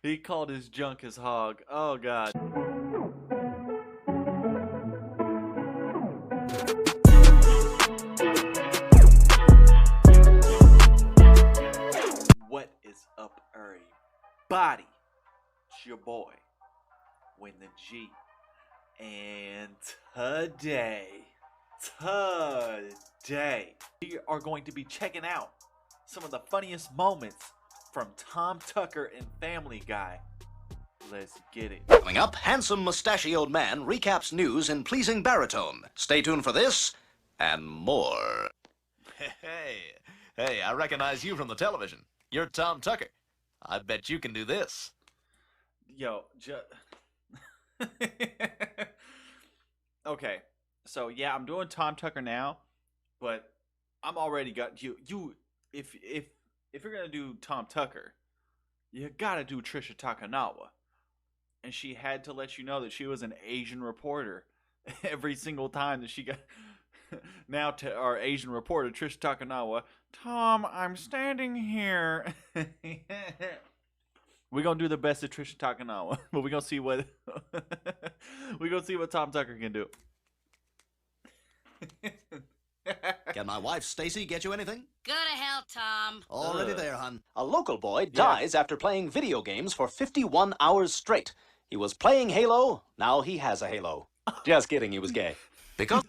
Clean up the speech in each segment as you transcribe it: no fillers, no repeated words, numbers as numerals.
He called his junk his hog. Oh god. What is up, everybody? It's your boy, Winn the G. And today, we are going to be checking out some of the funniest moments from Tom Tucker and Family Guy. Let's get it. Coming up, handsome mustachioed man recaps news in pleasing baritone. Stay tuned for this and more. Hey, I recognize you from the television. You're Tom Tucker. I bet you can do this. Yo, okay, so yeah, I'm doing Tom Tucker now, but I'm already got you. If you're gonna do Tom Tucker, you gotta do Trisha Takanawa, and she had to let you know that she was an Asian reporter every single time that she got. Now to our Asian reporter Trisha Takanawa, Tom, I'm standing here. We're gonna do the best of Trisha Takanawa, but we're gonna see what Tom Tucker can do. Can my wife Stacy get you anything? Go to hell, Tom. Already there, hon. A local boy dies after playing video games for 51 hours straight. He was playing Halo, now he has a halo. Just kidding, he was gay. Because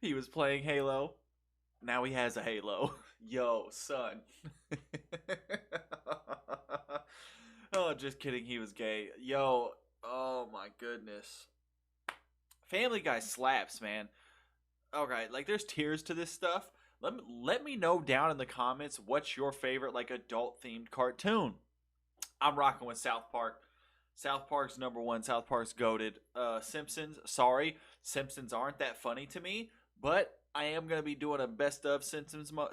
He was playing Halo. Now he has a halo. Yo, son. Oh, just kidding. He was gay. Yo, oh my goodness. Family Guy slaps, man. Alright, like there's tiers to this stuff. Let me know down in the comments what's your favorite like adult themed cartoon. I'm rocking with South Park. South Park's number one. South Park's goated. Simpsons, sorry. Simpsons aren't that funny to me. But I am going to be doing a best of Simpsons. I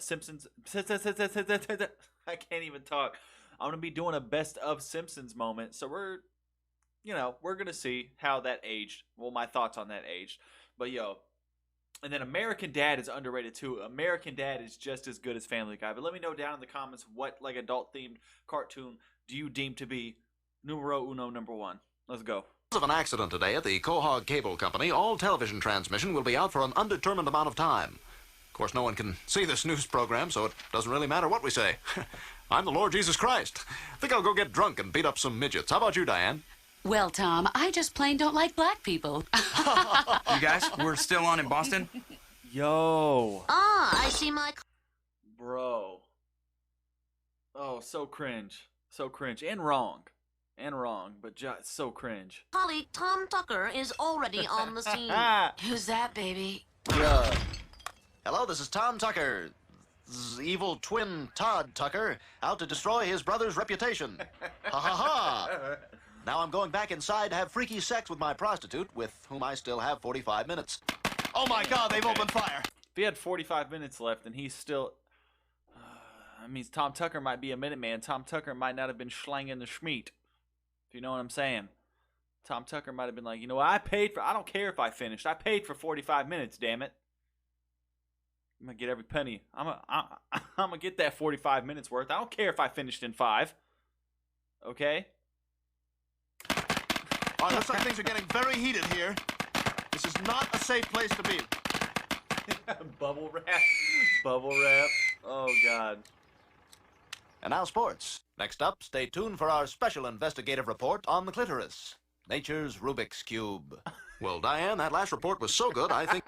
can't even talk. I'm going to be doing a best of Simpsons moment. So we're going to see how that aged. Well, my thoughts on that aged. But yo, and then American Dad is underrated too. American Dad is just as good as Family Guy. But let me know down in the comments what like adult themed cartoon do you deem to be numero uno, number one. Let's go. of an accident today at the Quahog Cable Company, all television transmission will be out for an undetermined amount of time. Of course, no one can see this news program, so it doesn't really matter what we say. I'm the Lord Jesus Christ. Think I'll go get drunk and beat up some midgets. How about you, Diane? Well, Tom, I just plain don't like black people. You guys, we're still on in Boston? Yo. I see my... Bro. Oh, so cringe. So cringe. And wrong. But just so cringe. colleague Tom Tucker is already on the scene. Who's that, baby? Yeah. Hello, this is Tom Tucker. Evil twin Todd Tucker, out to destroy his brother's reputation. Ha ha ha! Now I'm going back inside to have freaky sex with my prostitute, with whom I still have 45 minutes. Oh my God, they've opened fire. If he had 45 minutes left and he's still... I mean, Tom Tucker might be a Minuteman. Tom Tucker might not have been slanging the schmeat. If you know what I'm saying. Tom Tucker might have been like, you know what, I don't care if I finished. I paid for 45 minutes, damn it. I'm going to get every penny. I'm going to get that 45 minutes worth. I don't care if I finished in 5. Okay? Oh, looks like things are getting very heated here. This is not a safe place to be. Bubble wrap. Oh, God. And now sports. Next up, stay tuned for our special investigative report on the clitoris. Nature's Rubik's Cube. Well, Diane, that last report was so good, I think...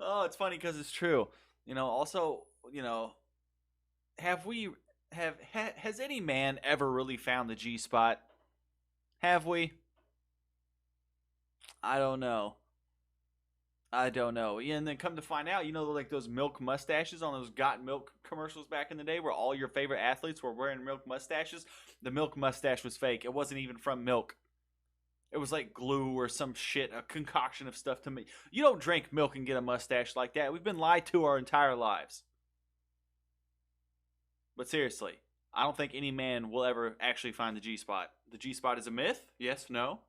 Oh, it's funny because it's true. Also, has any man ever really found the G-spot? Have we? I don't know. Yeah, and then come to find out, like those milk mustaches on those Got Milk commercials back in the day where all your favorite athletes were wearing milk mustaches? The milk mustache was fake. It wasn't even from milk. It was like glue or some shit, a concoction of stuff to me. You don't drink milk and get a mustache like that. We've been lied to our entire lives. But seriously, I don't think any man will ever actually find the G-spot. The G-spot is a myth? Yes, no?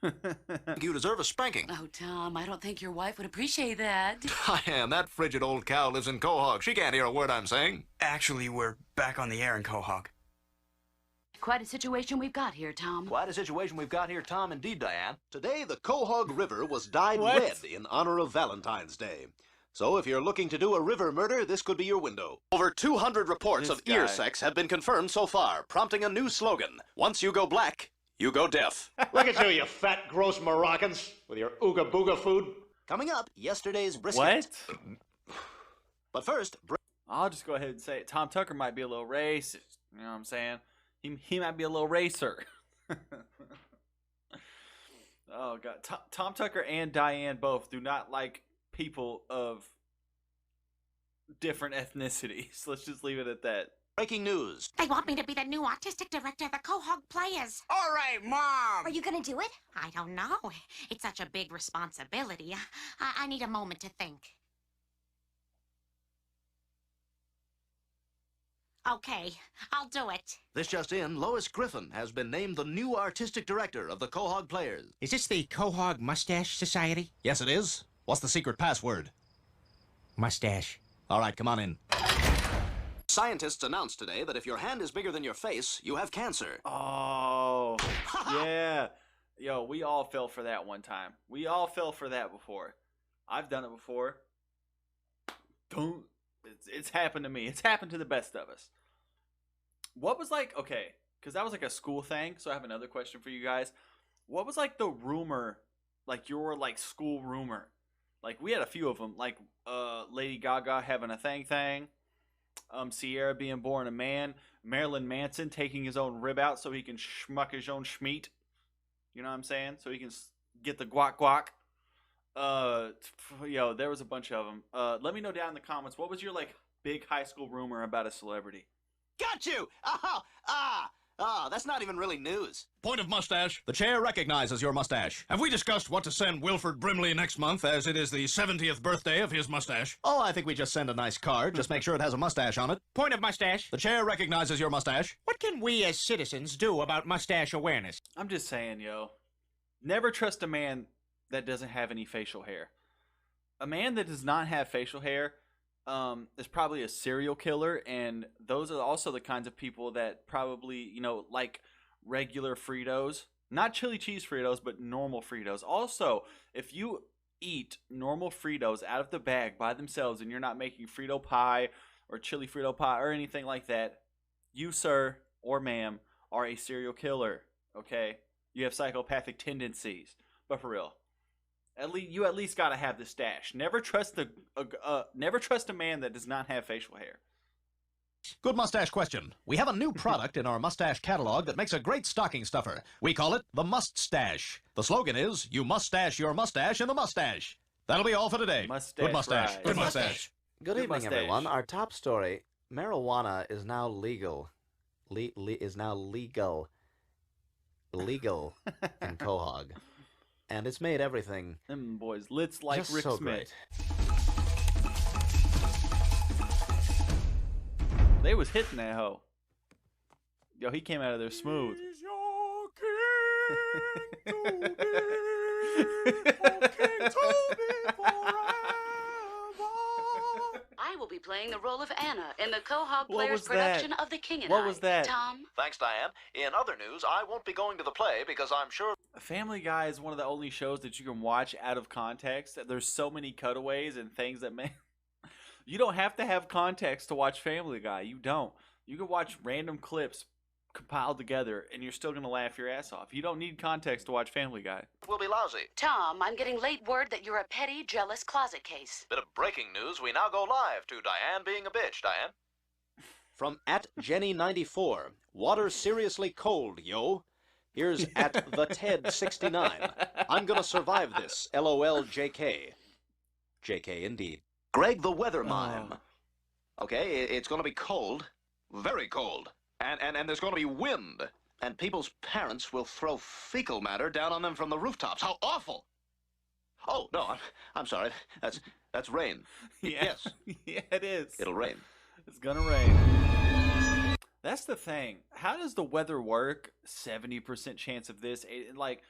You deserve a spanking. Oh, Tom, I don't think your wife would appreciate that. Diane, that frigid old cow lives in Quahog. She can't hear a word I'm saying. Actually, we're back on the air in Quahog. Quite a situation we've got here, Tom. Quite a situation we've got here, Tom. Indeed, Diane. Today, the Quahog River was dyed What? red in honor of Valentine's Day. So if you're looking to do a river murder, this could be your window. Over 200 reports This of ear guy. sex have been confirmed so far, prompting a new slogan. Once you go black, you go deaf. Look at you fat, gross Moroccans, with your ooga booga food. Coming up, yesterday's brisket. What? But first, I'll just go ahead and say it. Tom Tucker might be a little racist. You know what I'm saying? He might be a little racer. Oh, God. Tom Tucker and Diane both do not like people of different ethnicities. Let's just leave it at that. breaking news. They want me to be the new artistic director of the Quahog Players. All right, Mom! Are you gonna do it? I don't know. It's such a big responsibility. I need a moment to think. Okay, I'll do it. This just in, Lois Griffin has been named the new artistic director of the Quahog Players. Is this the Quahog Mustache Society? Yes, it is. What's the secret password? Mustache. All right, come on in. Scientists announced today that if your hand is bigger than your face, you have cancer. Oh, yeah. Yo, we all fell for that one time. We all fell for that before. I've done it before. Don't. It's happened to me. It's happened to the best of us. What was like, okay, because that was like a school thing, so I have another question for you guys. What was like the rumor, like your like school rumor? Like we had a few of them, like Lady Gaga having a thing, Sierra being born a man, Marilyn Manson taking his own rib out so he can schmuck his own schmeat. You know what I'm saying? So he can get the guac. Yo, there was a bunch of them. Let me know down in the comments, what was your like big high school rumor about a celebrity? Got you! That's not even really news. Point of mustache. The chair recognizes your mustache. Have we discussed what to send Wilford Brimley next month, as it is the 70th birthday of his mustache? Oh, I think we just send a nice card. Just make sure it has a mustache on it. Point of mustache. The chair recognizes your mustache. What can we as citizens do about mustache awareness? I'm just saying, yo. Never trust a man that doesn't have any facial hair. A man that does not have facial hair is probably a serial killer, and those are also the kinds of people that probably, you know, like regular Fritos. Not chili cheese Fritos, but normal Fritos. Also, if you eat normal Fritos out of the bag by themselves and you're not making Frito pie or chili Frito pie or anything like that, you, sir or ma'am, are a serial killer, okay? You have psychopathic tendencies. But for real, at least gotta have the stash. Never trust a man that does not have facial hair. Good mustache question. We have a new product in our mustache catalog that makes a great stocking stuffer. We call it the Must Stash. The slogan is, you must stash your mustache in the mustache. That'll be all for today. Mustache Good mustache. fries. Good mustache. Good Good evening, mustache. everyone. Our top story: marijuana is now legal. Legal in Quahog, and it's made everything Them boys, lit's like just Rick so Smith. great. They was hitting that hoe. Yo, he came out of there smooth. I will be playing the role of Anna in the Quahog What Players was that? production of The King and What I. was that? Tom? Thanks, Diane. In other news, I won't be going to the play because I'm sure Family Guy is one of the only shows that you can watch out of context. There's so many cutaways and things that may. You don't have to have context to watch Family Guy. You don't. You can watch random clips compiled together and you're still going to laugh your ass off. You don't need context to watch Family Guy. we'll be lousy. Tom, I'm getting late word that you're a petty, jealous closet case. Bit of breaking news. We now go live to Diane being a bitch. Diane? From @Jenny94. Water seriously cold, yo. Here's @TheTed69. I'm gonna survive this. LOL JK. JK indeed. Greg the weather mime. Okay, it's gonna be cold. Very cold. And there's gonna be wind. And people's parents will throw fecal matter down on them from the rooftops. How awful! Oh, no, I'm sorry. That's rain. Yeah. Yes. Yeah, it is. It'll rain. It's gonna rain. That's the thing. How does the weather work? 70% chance of this. Like,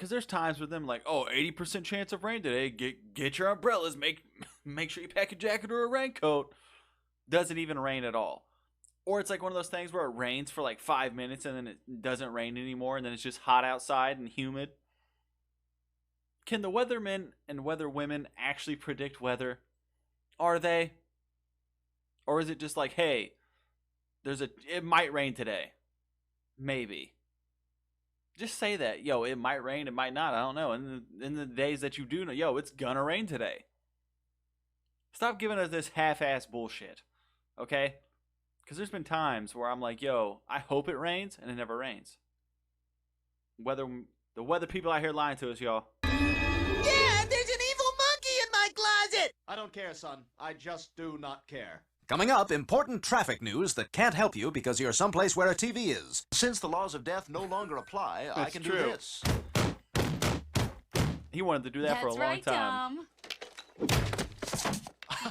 because there's times with them like, oh, 80% chance of rain today. Get your umbrellas. Make sure you pack a jacket or a raincoat. Doesn't even rain at all. Or it's like one of those things where it rains for like 5 minutes and then it doesn't rain anymore and then it's just hot outside and humid. Can the weathermen and weatherwomen actually predict weather? Are they? Or is it just like, hey, it might rain today. Maybe. Just say that. Yo, it might rain, it might not. I don't know. And in the days that you do know, yo, it's gonna rain today. Stop giving us this half-ass bullshit. Okay? Because there's been times where I'm like, yo, I hope it rains, and it never rains. The weather people out here lying to us, y'all. Yeah, there's an evil monkey in my closet! I don't care, son. I just do not care. Coming up, important traffic news that can't help you because you're someplace where a TV is. Since the laws of death no longer apply, I That's can true. do this. He wanted to do that for a long time.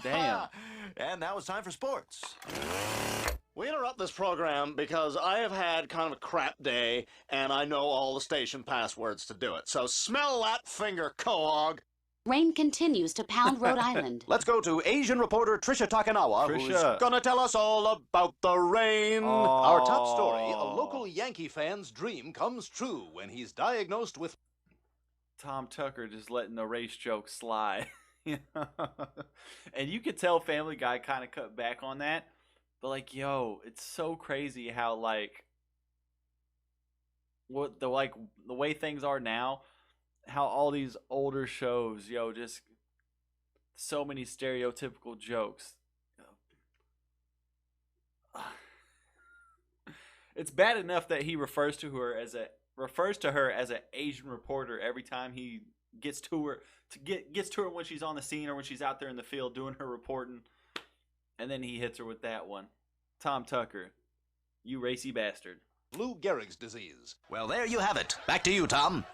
Damn. And now it's time for sports. We interrupt this program because I have had kind of a crap day, and I know all the station passwords to do it. So smell that finger, Cohog. Rain continues to pound Rhode Island. Let's go to Asian reporter Trisha Takanawa, who's gonna tell us all about the rain. Our top story, a local Yankee fan's dream comes true when he's diagnosed with... Tom Tucker just letting the race joke slide. And you could tell Family Guy kind of cut back on that. But like, yo, it's so crazy how like the way things are now, how all these older shows, yo, just so many stereotypical jokes. It's bad enough that he refers to her as an Asian reporter every time he gets to her when she's on the scene or when she's out there in the field doing her reporting. And then he hits her with that one. Tom Tucker, you racy bastard. Lou Gehrig's disease. Well, there you have it. Back to you, Tom.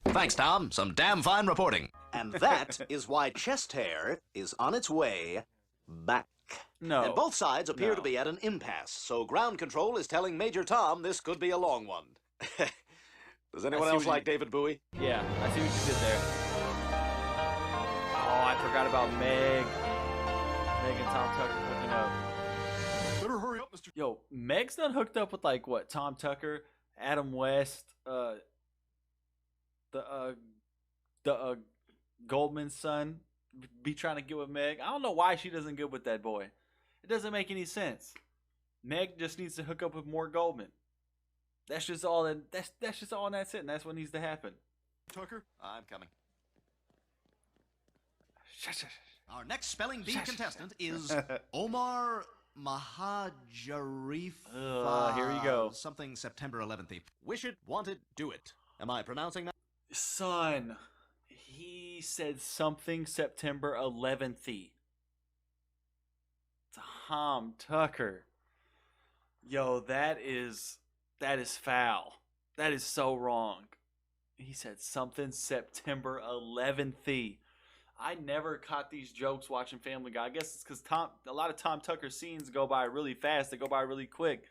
Thanks, Tom. Some damn fine reporting. And that is why chest hair is on its way back. No. And both sides appear to be at an impasse, so ground control is telling Major Tom this could be a long one. Does anyone else like David Bowie? Yeah, I see what you did there. Oh, I forgot about Meg. Meg and Tom Tucker hooking up. Better hurry up, Mr. Yo, Meg's done hooked up with like what? Tom Tucker, Adam West, the Goldman's son be trying to get with Meg. I don't know why she doesn't get with that boy. It doesn't make any sense. Meg just needs to hook up with more Goldman. That's just all that's just all and that's it, and that's what needs to happen. Tucker? I'm coming. Our next spelling bee contestant is Omar Mahajarif. Here you go. Something September 11th. Wish it, want it, do it. Am I pronouncing that? Son, he said something September 11th. Tom Tucker. Yo, that is foul. That is so wrong. He said something September 11th. I never caught these jokes watching Family Guy. I guess it's because a lot of Tom Tucker scenes go by really fast. They go by really quick.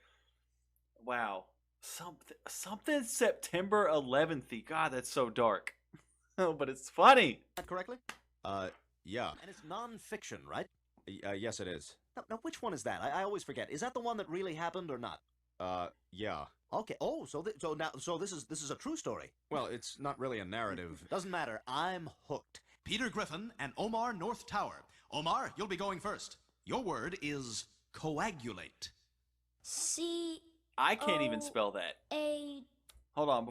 Wow. Something September 11th. God, that's so dark. But it's funny. That correctly? Yeah. And it's non-fiction, right? Yes, it is. Now, which one is that? I always forget. Is that the one that really happened or not? Yeah. Okay. Oh, so this is a true story. Well, it's not really a narrative. Doesn't matter. I'm hooked. Peter Griffin and Omar North Tower. Omar, you'll be going first. Your word is coagulate. I can't even spell that. A. Hold on,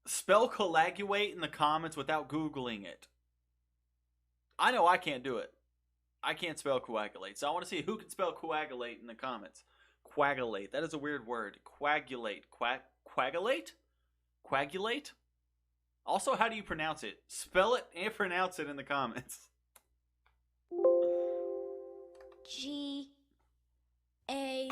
spell coagulate in the comments without Googling it. I know I can't do it. I can't spell coagulate, so I want to see who can spell coagulate in the comments. Coagulate, that is a weird word. Coagulate. Coagulate? Coagulate? Also, how do you pronounce it? Spell it and pronounce it in the comments. G-A.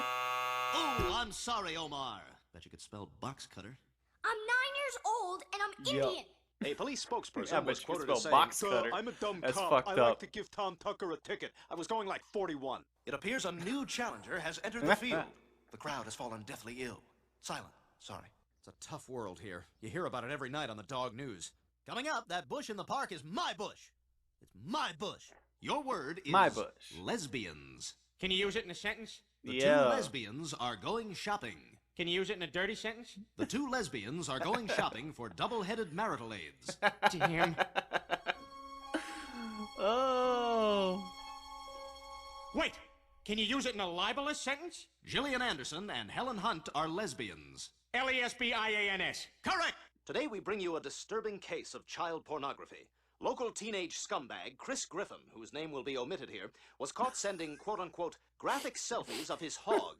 Oh, I'm sorry, Omar. Bet you could spell box cutter. I'm 9 years old and I'm Indian. A police spokesperson Yeah, but was you can quoted spell as saying, box cutter. I'm a dumb That's cop. fucked I up. like to give Tom Tucker a ticket. I was going like 41. It appears a new challenger has entered the field. The crowd has fallen deathly ill. Silent. Sorry. It's a tough world here. You hear about it every night on the dog news. Coming up, that bush in the park is my bush. It's my bush. Your word is My bush. lesbians. Can you use it in a sentence? The Yeah. two lesbians are going shopping. Can you use it in a dirty sentence? The two lesbians are going shopping for double-headed marital aids. Damn. Oh. Wait, can you use it in a libelous sentence? Gillian Anderson and Helen Hunt are lesbians. Lesbians. Correct! Today we bring you a disturbing case of child pornography. Local teenage scumbag Chris Griffin, whose name will be omitted here, was caught sending quote-unquote graphic selfies of his hog,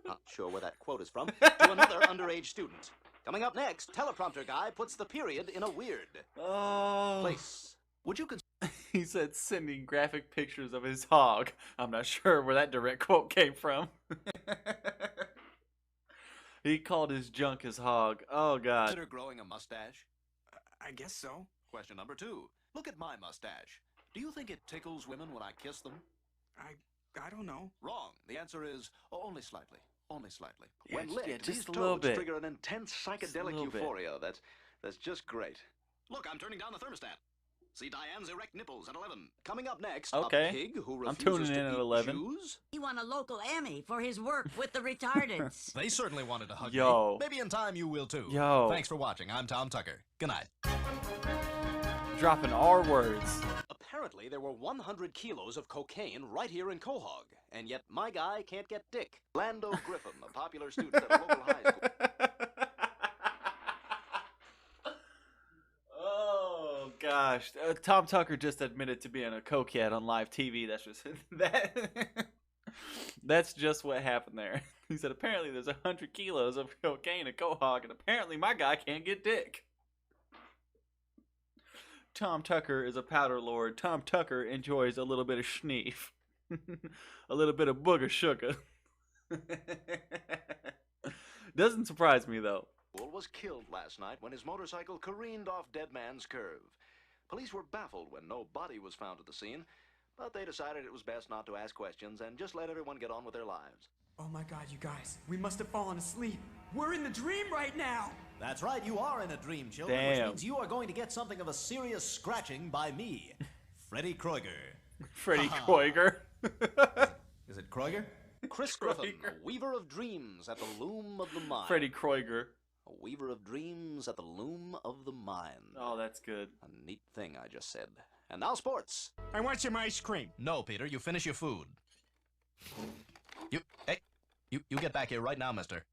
not sure where that quote is from, to another underage student. Coming up next, teleprompter guy puts the period in a weird place. Would you He said sending graphic pictures of his hog. I'm not sure where that direct quote came from. He called his junk his hog. Oh, God. consider growing a mustache? I guess so. Question number 2. Look at my mustache. Do you think it tickles women when I kiss them? I don't know. Wrong. The answer is only slightly. Only slightly. When Yeah, licked, just these a little toads bit. trigger an intense psychedelic little bit. euphoria. That's just great. Look, I'm turning down the thermostat. See Diane's erect nipples at 11. Coming up next, Okay. a pig who I'm refuses tuning to in at eat 11. Jews. He won a local Emmy for his work with the retardeds. They certainly wanted to hug Yo. me. Maybe in time you will too. Yo. Thanks for watching. I'm Tom Tucker. Good night. Dropping our words. Apparently, there were 100 kilos of cocaine right here in Quahog, and yet my guy can't get dick. Lando Griffin, a popular student at a local high school. Oh, gosh. Tom Tucker just admitted to being a cokehead on live TV. That's just that. That's just what happened there. He said apparently there's 100 kilos of cocaine in Quahog, and apparently my guy can't get dick. Tom Tucker is a powder lord. Tom Tucker enjoys a little bit of schneef. A little bit of booger sugar. Doesn't surprise me, though. Bull was killed last night when his motorcycle careened off Dead Man's Curve. Police were baffled when no body was found at the scene, but they decided it was best not to ask questions and just let everyone get on with their lives. Oh my god, you guys. We must have fallen asleep. We're in the dream right now. That's right, you are in a dream, children, Damn. which means you are going to get something of a serious scratching by me, Freddy Krueger. Freddy Krueger. Is it Krueger? Chris Griffin, a weaver of dreams at the loom of the mind. Freddy Krueger. A weaver of dreams at the loom of the mind. Oh, that's good. A neat thing I just said. And now sports. I want some ice cream. No, Peter, you finish your food. You get back here right now, mister.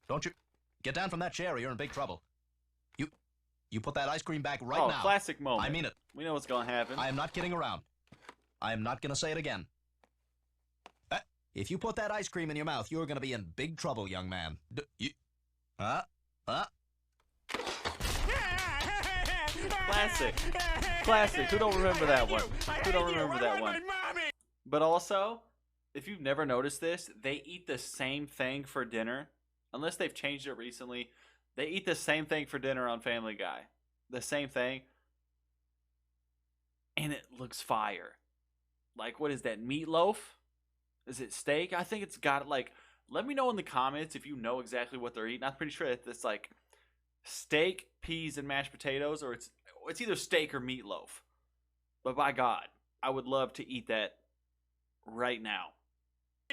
Don't you get down from that chair or you're in big trouble. You put that ice cream back right now. Classic moment. I mean it. We know what's going to happen. I am not kidding around. I am not going to say it again. If you put that ice cream in your mouth, you're going to be in big trouble, young man. Classic. Classic. Who don't remember that one? Who don't remember that one? But also, if you've never noticed this, they eat the same thing for dinner. Unless they've changed it recently, they eat the same thing for dinner on Family Guy. The same thing. And it looks fire. Like, what is that, meatloaf? Is it steak? I think it's got, like, let me know in the comments if you know exactly what they're eating. I'm pretty sure it's like steak, peas, and mashed potatoes, or it's either steak or meatloaf. But by God, I would love to eat that right now.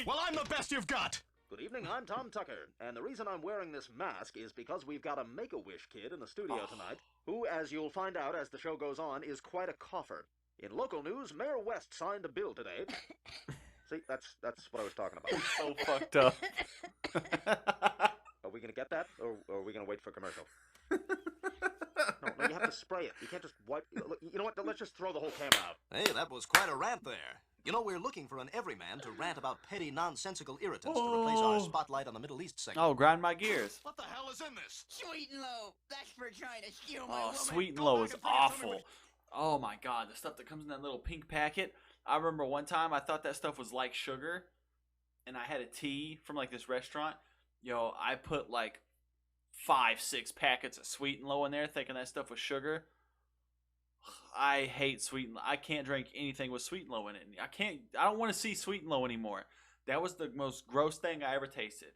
Well, I'm the best you've got. Good evening, I'm Tom Tucker, and the reason I'm wearing this mask is because we've got a Make-A-Wish kid in the studio tonight, who, as you'll find out as the show goes on, is quite a cougher. In local news, Mayor West signed a bill today. See, that's what I was talking about. So fucked up. Are we gonna get that, or are we gonna wait for commercial? No, you have to spray it. You can't just wipe. You know what? Let's just throw the whole camera out. Hey, that was quite a rant there. You know, we're looking for an everyman to rant about petty, nonsensical irritants to replace our spotlight on the Middle East segment. Oh, grind my gears. What the hell is in this? Sweet and low. That's for trying to steal my Oh, woman. Sweet and Low is awful. Oh my God, the stuff that comes in that little pink packet. I remember one time I thought that stuff was like sugar, and I had a tea from like this restaurant. Yo, I put like 5-6 packets of Sweet and Low in there, thinking that stuff was sugar. I hate Sweet and Low. I can't drink anything with Sweet and Low in it. I don't want to see Sweet and Low anymore. That was the most gross thing I ever tasted.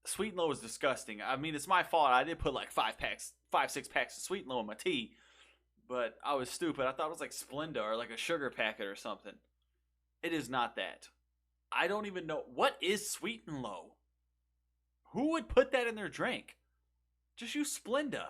Sweet and low is disgusting. I mean, it's my fault. I did put like 5, 6 packs of sweet and low in my tea, but I was stupid. I thought it was like Splenda or like a sugar packet or something. It is not that. I don't even know. What is sweet and low? Who would put that in their drink? Just use Splenda.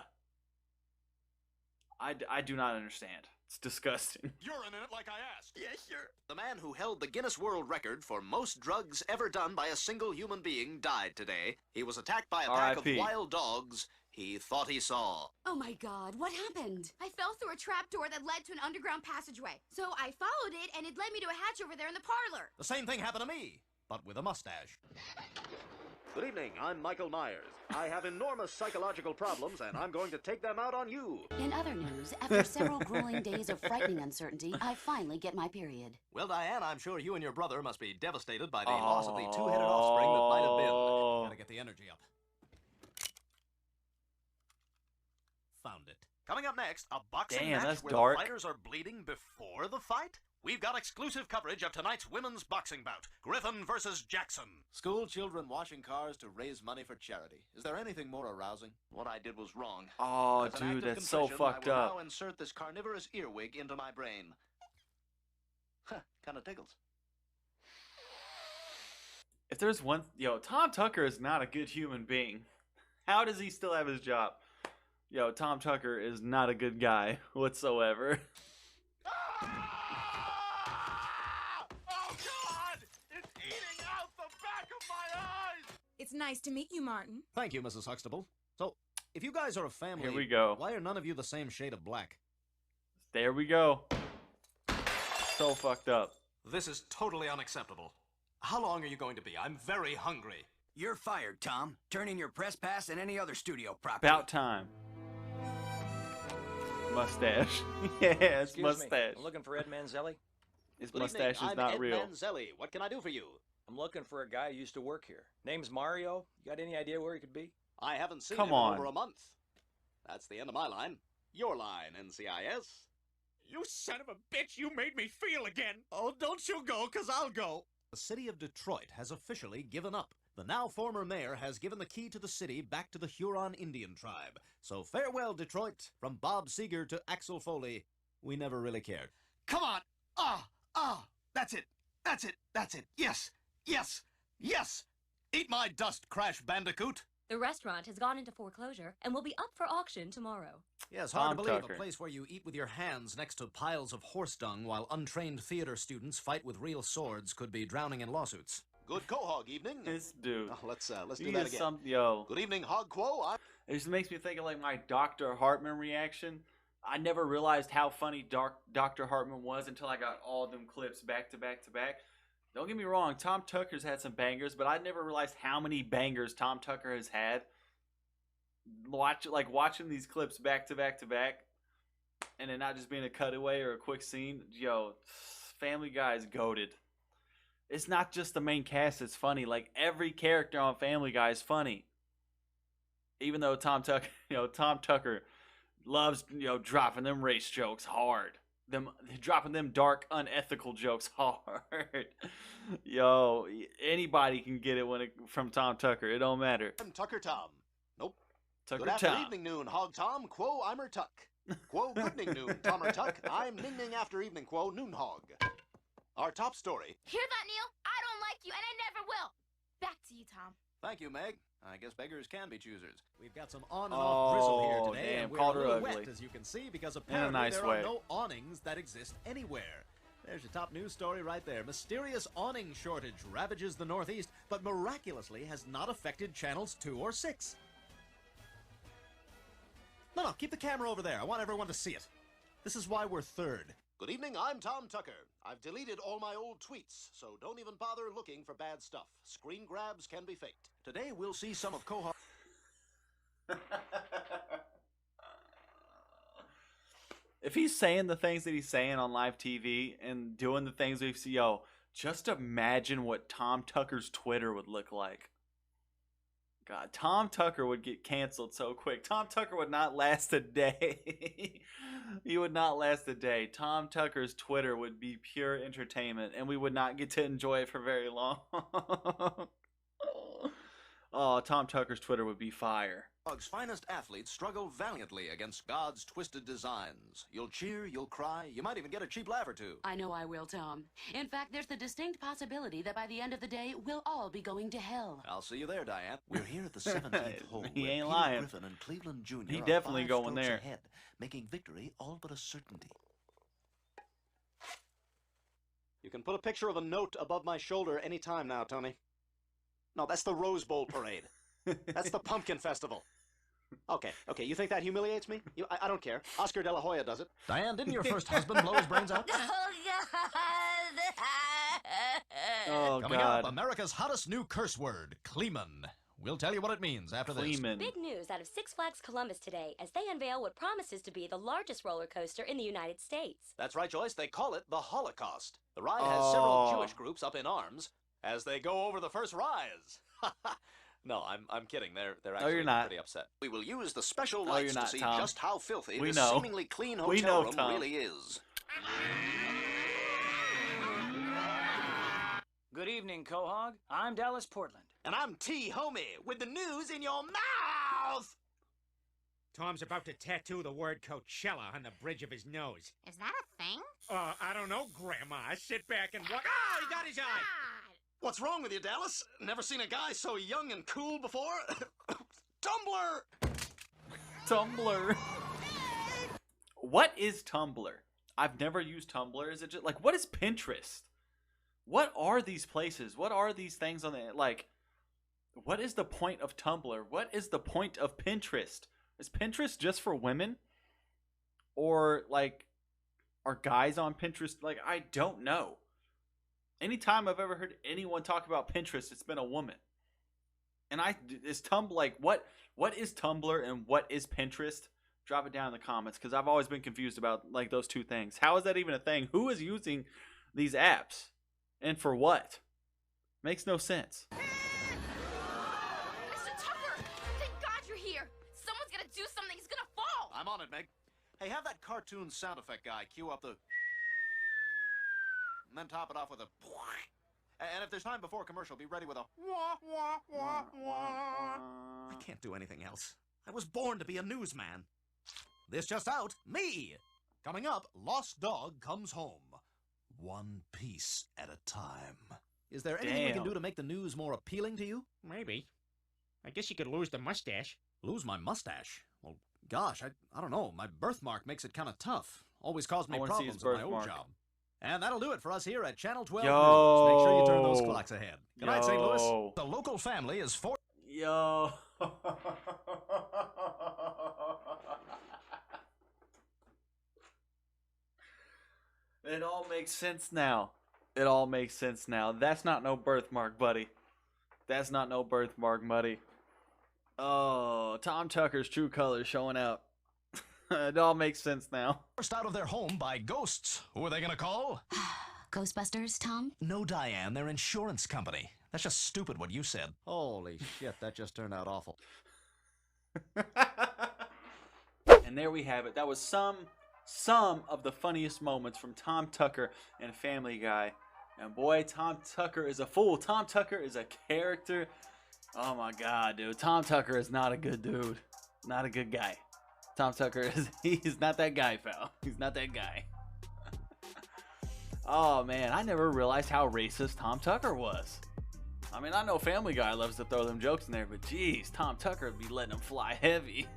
I do not understand. It's disgusting. You're in it like I asked. Yeah, sure. The man who held the Guinness World Record for most drugs ever done by a single human being died today. He was attacked by a pack of R.I.P. wild dogs he thought he saw. Oh my god, what happened? I fell through a trapdoor that led to an underground passageway. So I followed it, and it led me to a hatch over there in the parlor. The same thing happened to me, but with a mustache. Good evening, I'm Michael Myers. I have enormous psychological problems, and I'm going to take them out on you. In other news, after several grueling days of frightening uncertainty, I finally get my period. Well, Diane, I'm sure you and your brother must be devastated by the loss of the two-headed offspring that might have been. Gotta get the energy up. Found it. Coming up next, a boxing Damn, match that's where dark. the fighters are bleeding before the fight? We've got exclusive coverage of tonight's women's boxing bout, Griffin versus Jackson. School children washing cars to raise money for charity. Is there anything more arousing? What I did was wrong. Oh, As an act dude, of that's so confession, fucked I will up. now insert this carnivorous earwig into my brain. Huh, kind of tickles. If there's one, Tom Tucker is not a good human being. How does he still have his job? Tom Tucker is not a good guy whatsoever. Oh, God! It's eating out the back of my eyes! It's nice to meet you, Martin. Thank you, Mrs. Huxtable. So, if you guys are a family, Here we go. why are none of you the same shade of black? There we go. So fucked up. This is totally unacceptable. How long are you going to be? I'm very hungry. You're fired, Tom. Turn in your press pass and any other studio property. About time. Mustache. Yes, Excuse mustache. Me. I'm looking for Ed Manzelli. His Good mustache evening, is I'm not Ed real. Manzelli. What can I do for you? I'm looking for a guy who used to work here. Name's Mario. You got any idea where he could be? I haven't seen Come him on. in over a month. That's the end of my line. Your line, NCIS. You son of a bitch, you made me feel again. Oh, don't you go, 'cause I'll go. The city of Detroit has officially given up. The now former mayor has given the key to the city back to the Huron Indian tribe. So farewell, Detroit. From Bob Seger to Axel Foley, we never really cared. Come on. That's it. That's it. That's it. Yes. Yes. Yes. Eat my dust, Crash Bandicoot. The restaurant has gone into foreclosure and will be up for auction tomorrow. Yeah, it's hard Tom to believe Tucker. a place where you eat with your hands next to piles of horse dung while untrained theater students fight with real swords could be drowning in lawsuits. Good quahog evening. This dude. Oh, let's He do that is again. Yo. Good evening, Hog Quo. It just makes me think of like my Dr. Hartman reaction. I never realized how funny Dr. Hartman was until I got all them clips back to back to back. Don't get me wrong, Tom Tucker's had some bangers, but I never realized how many bangers Tom Tucker has had. Watching these clips back to back to back, and it not just being a cutaway or a quick scene. Family Guy is goated. It's not just the main cast that's funny. Like every character on Family Guy is funny. Even though Tom Tucker loves dropping them race jokes hard, dropping them dark unethical jokes hard. Anybody can get it from Tom Tucker. It don't matter. I'm Tucker Tom. Nope. Tucker Good after Tom. evening noon, Hog Tom. Quo, I'm her Tuck. Quo, goodning noon, Tom or Tuck. I'm ning ning after evening, Quo, noon hog. Our top story. Hear that, Neil? I don't like you, and I never will. Back to you, Tom. Thank you, Meg. I guess beggars can be choosers. We've got some on and off drizzle here today, damn, and we're called a her little ugly. wet, as you can see, because In a apparently nice there way. are no awnings that exist anywhere. There's your top news story right there. Mysterious awning shortage ravages the Northeast, but miraculously has not affected channels 2 or 6. No, keep the camera over there. I want everyone to see it. This is why we're third. Good evening, I'm Tom Tucker. I've deleted all my old tweets, so don't even bother looking for bad stuff. Screen grabs can be faked. Today we'll see some of Quahog. If he's saying the things that he's saying on live TV and doing the things we see, just imagine what Tom Tucker's Twitter would look like. God, Tom Tucker would get canceled so quick. Tom Tucker would not last a day. He would not last a day. Tom Tucker's Twitter would be pure entertainment, and we would not get to enjoy it for very long. Oh, Tom Tucker's Twitter would be fire. Dog's finest athletes struggle valiantly against God's twisted designs. You'll cheer, you'll cry, you might even get a cheap laugh or two. I know I will, Tom. In fact, there's the distinct possibility that by the end of the day, we'll all be going to hell. I'll see you there, Diane. We're here at the 17th hole. He where ain't Peter lying. Griffin and Cleveland Jr. He are definitely 5 going strokes there. ahead, making victory all but a certainty. You can put a picture of a note above my shoulder anytime now, Tony. No, that's the Rose Bowl parade. That's the Pumpkin Festival. Okay, you think that humiliates me? I don't care. Oscar De La Hoya does it. Diane, didn't your first husband blow his brains out? Oh, Coming God. up, America's hottest new curse word, Kleeman. We'll tell you what it means after this. Big news out of Six Flags Columbus today as they unveil what promises to be the largest roller coaster in the United States. That's right, Joyce. They call it the Holocaust. The ride has several Jewish groups up in arms as they go over the first rise. No, I'm kidding. They're actually you're not. pretty upset. We will use the special No, lights you're not, to see Tom. just how filthy We this know. seemingly clean We hotel know, room Tom. really is. Good evening, Quahog. I'm Dallas Portland. And I'm T. Homie with the news in your mouth. Tom's about to tattoo the word Coachella on the bridge of his nose. Is that a thing? I don't know, Grandma. Sit back and watch. Ah, he got his eye! What's wrong with you, Dallas? Never seen a guy so young and cool before? Tumblr! Tumblr. What is Tumblr? I've never used Tumblr. Is it just like, what is Pinterest? What are these places? What are these things on the, like, what is the point of Tumblr? What is the point of Pinterest? Is Pinterest just for women? Or, like, are guys on Pinterest? Like, I don't know. Anytime I've ever heard anyone talk about Pinterest, it's been a woman. And is Tumblr, like, what is Tumblr and what is Pinterest? Drop it down in the comments, because I've always been confused about, like, those two things. How is that even a thing? Who is using these apps? And for what? Makes no sense. Mr. Tucker! Thank God you're here! Someone's gonna do something, he's gonna fall! I'm on it, Meg. Hey, have that cartoon sound effect guy cue up the... and then top it off with a... and if there's time before commercial, be ready with a... I can't do anything else. I was born to be a newsman. This just out, me! Coming up, Lost Dog Comes Home. One piece at a time. Is there anything we can do to make the news more appealing to you? Maybe. I guess you could lose the mustache. Lose my mustache? Well, gosh, I don't know. My birthmark makes it kind of tough. Always caused me problems at my old job. And that'll do it for us here at Channel 12 News. Make sure you turn those clocks ahead. Good night, St. Louis. The local family is for... Yo. It all makes sense now. It all makes sense now. That's not no birthmark, buddy. That's not no birthmark, buddy. Oh, Tom Tucker's true colors showing out. It all makes sense now. Forced out of their home by ghosts. Who are they gonna call? Ghostbusters, Tom? No, Diane, their insurance company. That's just stupid what you said. Holy shit, that just turned out awful. And there we have it. That was some of the funniest moments from Tom Tucker and Family Guy. And boy, Tom Tucker is a fool. Tom Tucker is a character. Oh my God, dude. Tom Tucker is not a good dude. Not a good guy. Tom Tucker he's not that guy, pal. He's not that guy. Oh man, I never realized how racist Tom Tucker was. I mean, I know Family Guy loves to throw them jokes in there, but geez, Tom Tucker would be letting them fly heavy.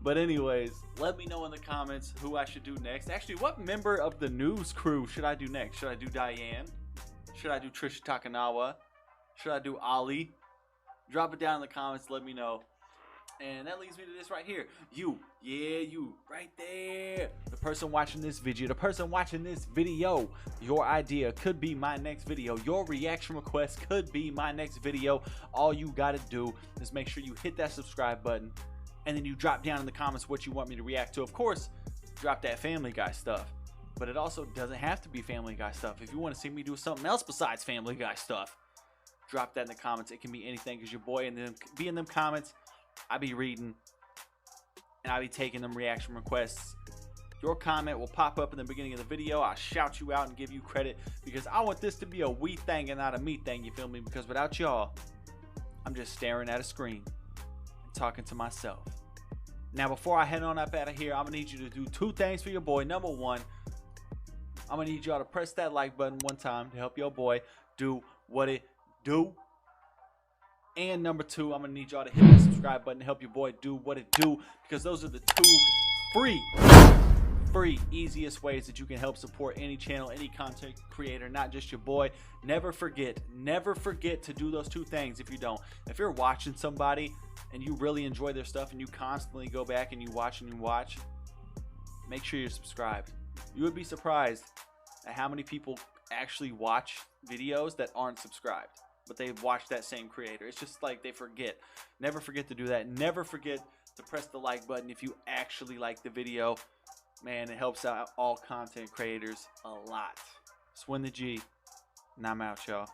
But anyways, let me know in the comments who I should do next. Actually, what member of the news crew should I do next? Should I do Diane? Should I do Trisha Takanawa? Should I do Ali? Drop it down in the comments. Let me know. And that leads me to this right here. You. Yeah, you. Right there. The person watching this video. The person watching this video. Your idea could be my next video. Your reaction request could be my next video. All you gotta do is make sure you hit that subscribe button. And then you drop down in the comments what you want me to react to. Of course, drop that Family Guy stuff. But it also doesn't have to be Family Guy stuff. If you want to see me do something else besides Family Guy stuff, drop that in the comments. It can be anything, because your boy in them be in them comments. I be reading and I be taking them reaction requests. Your comment will pop up in the beginning of the video. I'll shout you out and give you credit, because I want this to be a we thing and not a me thing, you feel me? Because without y'all, I'm just staring at a screen and talking to myself. Now, before I head on up out of here, I'm going to need you to do 2 things for your boy. Number 1, I'm going to need y'all to press that like button one time to help your boy do what it do. And number 2, I'm going to need y'all to hit that subscribe button to help your boy do what it do, because those are the 2 free easiest ways that you can help support any channel, any content creator, not just your boy. Never forget to do those 2 things. If you don't, if you're watching somebody and you really enjoy their stuff and you constantly go back and you watch, make sure you're subscribed. You would be surprised at how many people actually watch videos that aren't subscribed, but they've watched that same creator. It's just like they forget. Never forget to do that. Never forget to press the like button if you actually like the video. Man, it helps out all content creators a lot. It's Winn the G, and I'm out, y'all.